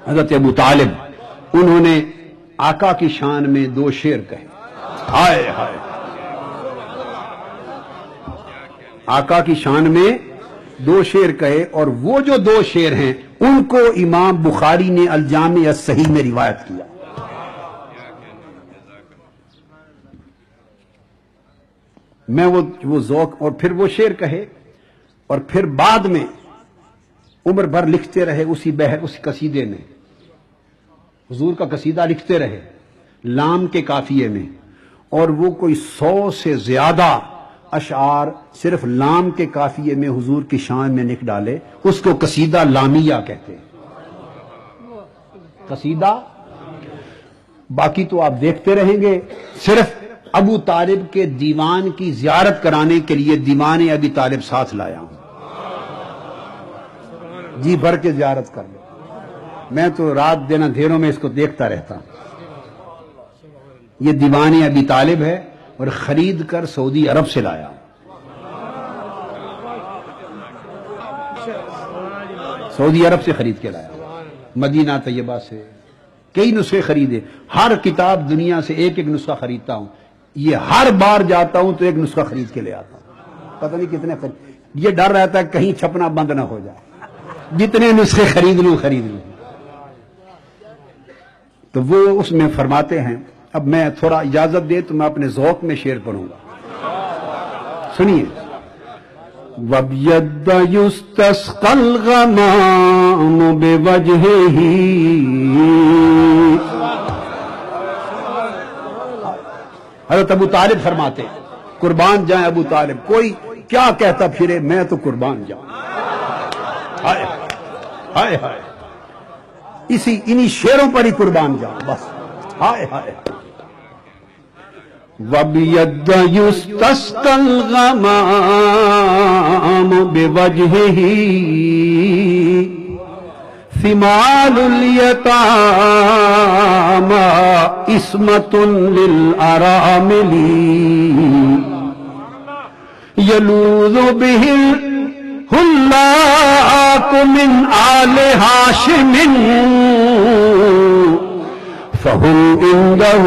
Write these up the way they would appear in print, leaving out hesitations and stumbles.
حضرت ابو طالب، انہوں نے آقا کی شان میں دو شعر کہے. ہائے ہائے، آقا کی شان میں دو شعر کہے، اور وہ جو دو شعر ہیں ان کو امام بخاری نے الجامع الصحیح میں روایت کیا. میں وہ ذوق، اور پھر وہ شعر کہے، اور پھر بعد میں عمر بھر لکھتے رہے اسی بحر، اس قصیدے میں حضور کا قصیدہ لکھتے رہے لام کے قافیے میں، اور وہ کوئی 100 سے زیادہ اشعار صرف لام کے قافیے میں حضور کی شان میں لکھ ڈالے. اس کو قصیدہ لامیہ کہتے ہیں، قصیدہ. باقی تو آپ دیکھتے رہیں گے. صرف ابو طالب کے دیوان کی زیارت کرانے کے لیے دیوان ابی طالب ساتھ لایا ہوں. جی بھر کے زیارت کر لو. میں تو رات دن اندھیروں میں اس کو دیکھتا رہتا ہوں. یہ دیوان ابی طالب ہے، اور خرید کر سعودی عرب سے لایا. سعودی عرب سے خرید کے لایا، مدینہ طیبہ سے. کئی نسخے خریدے. ہر کتاب دنیا سے ایک ایک نسخہ خریدتا ہوں. یہ ہر بار جاتا ہوں تو ایک نسخہ خرید کے لے آتا ہوں. پتہ نہیں کتنے یہ ڈر رہتا ہے کہیں چھپنا بند نہ ہو جائے. جتنے نسخے خرید لوں. تو وہ اس میں فرماتے ہیں. اب میں تھوڑا اجازت دے تو میں اپنے ذوق میں شعر پڑھوں گا. سنیے. وَبْيَدَّ يُسْتَسْقَى الْغَمَامُ بِوَجْهِهِ، حضرت ابو طالب فرماتے ہیں قربان جائیں ابو طالب، کوئی کیا کہتا پھرے میں تو قربان جاؤں. ہائے ہائے ہائے، انہی شعروں پر ہی قربان جاؤں بس. ہائے ہائے. وَبِيَدَّ يُسْتَسْقَى الْغَمَامُ بِوَجْهِهِ، ثِمَالُ الْيَتَامَى عِصْمَةٌ لِلْأَرَامِلِ، يَلُوذُ بِهِ الْهُلَّاقُ مِنْ آلِ هَاشِمٍ، فَهُمْ عِنْدَهُ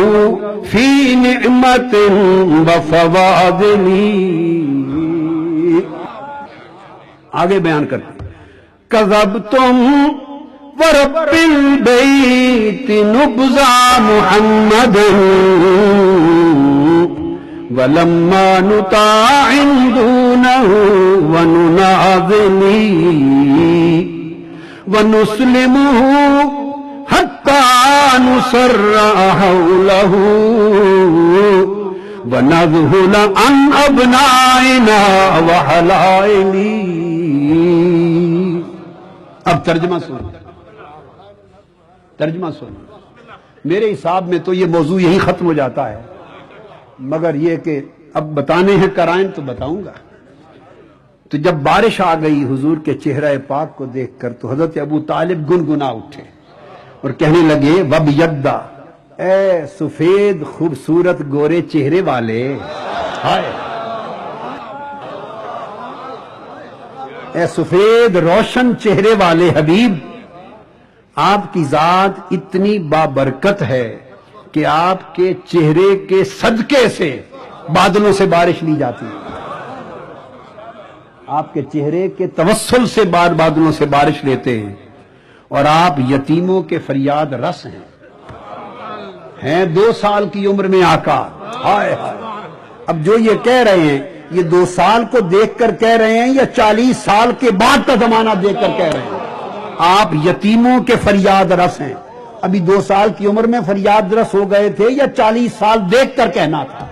فِي نِعْمَةٍ وَفَوَاضِلِ. آگے بیان کرتے ہیں. كَذَبْتُمْ وَرَبِّ الْبَيْتِ نُبْزَى مُحَمَّدٍ، وَلَمَّا نُطَاعٍ دُونَهُ وَنُنَاظِلِ، وَنُسْلِمُهُ حَتَّى نُسَرَّعَ حَوْلَهُ، وَنَذْهُلَ عَنْ أَبْنَائِنَا وَحَلَائِلِ. اب ترجمہ سن. میرے حساب میں تو یہ موضوع یہی ختم ہو جاتا ہے، مگر یہ کہ اب بتانے ہیں قرائن تو بتاؤں گا. تو جب بارش آ گئی حضور کے چہرہ پاک کو دیکھ کر تو حضرت ابو طالب گنگنا اٹھے اور کہنے لگے وَبْيَدَّ، اے سفید خوبصورت گورے چہرے والے، ہائے اے سفید روشن چہرے والے حبیب، آپ کی ذات اتنی بابرکت ہے کہ آپ کے چہرے کے صدقے سے بادلوں سے بارش لی جاتی ہے. آپ کے چہرے کے توسل سے بادلوں سے بارش لیتے ہیں، اور آپ یتیموں کے فریاد رس ہیں 2 سال کی عمر میں آقا. ہائے ہائے. اب جو یہ کہہ رہے ہیں یہ 2 سال کو دیکھ کر کہہ رہے ہیں یا 40 سال کے بعد کا زمانہ دیکھ کر کہہ رہے ہیں؟ آپ یتیموں کے فریاد رس ہیں. ابھی 2 سال کی عمر میں فریاد رس ہو گئے تھے یا 40 سال دیکھ کر کہنا تھا؟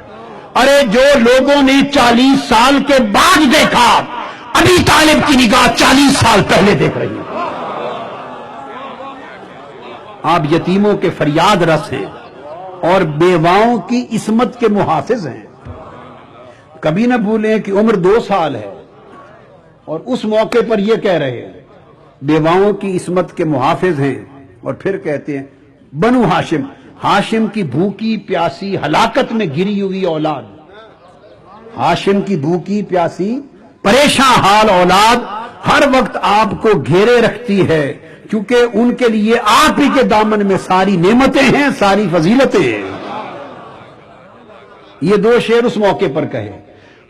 ارے جو لوگوں نے 40 سال کے بعد دیکھا، ابھی طالب کی نگاہ 40 سال پہلے دیکھ رہی ہے. آپ یتیموں کے فریاد رس ہیں اور بیواؤں کی عصمت کے محافظ ہیں. کبھی نہ بھولیں کہ عمر 2 سال ہے اور اس موقع پر یہ کہہ رہے ہیں بیواؤں کی عصمت کے محافظ ہیں. اور پھر کہتے ہیں بنو ہاشم، ہاشم کی بھوکی پیاسی ہلاکت میں گری ہوئی اولاد، ہاشم کی بھوکی پیاسی پریشان حال اولاد ہر وقت آپ کو گھیرے رکھتی ہے، کیونکہ ان کے لیے آپ ہی کے دامن میں ساری نعمتیں ہیں، ساری فضیلتیں ہیں۔ یہ 2 شعر اس موقع پر کہے،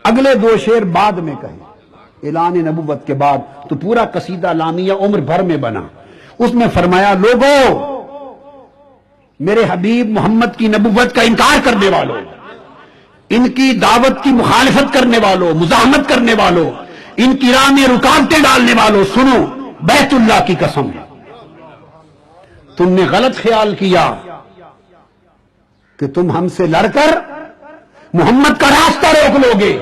اگلے 2 شعر بعد میں کہے اعلان نبوت کے بعد، تو پورا قصیدہ لامیہ عمر بھر میں بنا۔ اس میں فرمایا، لوگوں، میرے حبیب محمد کی نبوت کا انکار کرنے والوں، ان کی دعوت کی مخالفت کرنے والوں، مزاحمت کرنے والوں، ان کی راہ میں رکاوٹیں ڈالنے والوں، سنو، بیت اللہ کی قسم، تم نے غلط خیال کیا کہ تم ہم سے لڑ کر محمد کا راستہ روک لو گے،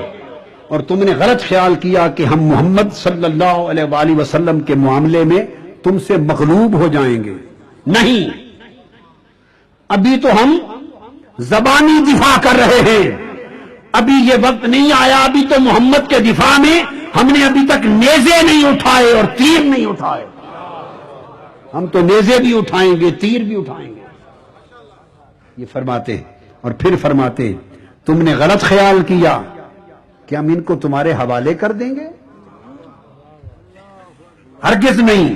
اور تم نے غلط خیال کیا کہ ہم محمد صلی اللہ علیہ وآلہ وسلم کے معاملے میں تم سے مغلوب ہو جائیں گے۔ نہیں، ابھی تو ہم زبانی دفاع کر رہے ہیں، ابھی یہ وقت نہیں آیا، ابھی تو محمد کے دفاع میں ہم نے ابھی تک نیزے نہیں اٹھائے اور تیر نہیں اٹھائے، ہم تو نیزے بھی اٹھائیں گے، تیر بھی اٹھائیں گے، یہ فرماتے ہیں۔ اور پھر فرماتے، تم نے غلط خیال کیا کہ ہم ان کو تمہارے حوالے کر دیں گے، ہرگز نہیں۔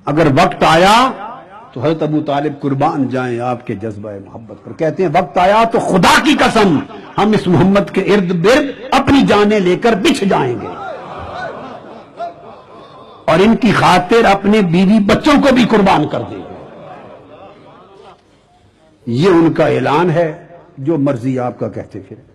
اگر وقت آیا تو حضرت ابو طالب قربان جائیں آپ کے جذبہ محبت پر، کہتے ہیں وقت آیا تو خدا کی قسم ہم اس محمد کے ارد گرد اپنی جانیں لے کر بچھ جائیں گے، اور ان کی خاطر اپنے بیوی بچوں کو بھی قربان کر دیں گے۔ یہ ان کا اعلان ہے، جو مرضی آپ کا کہتے پھریں۔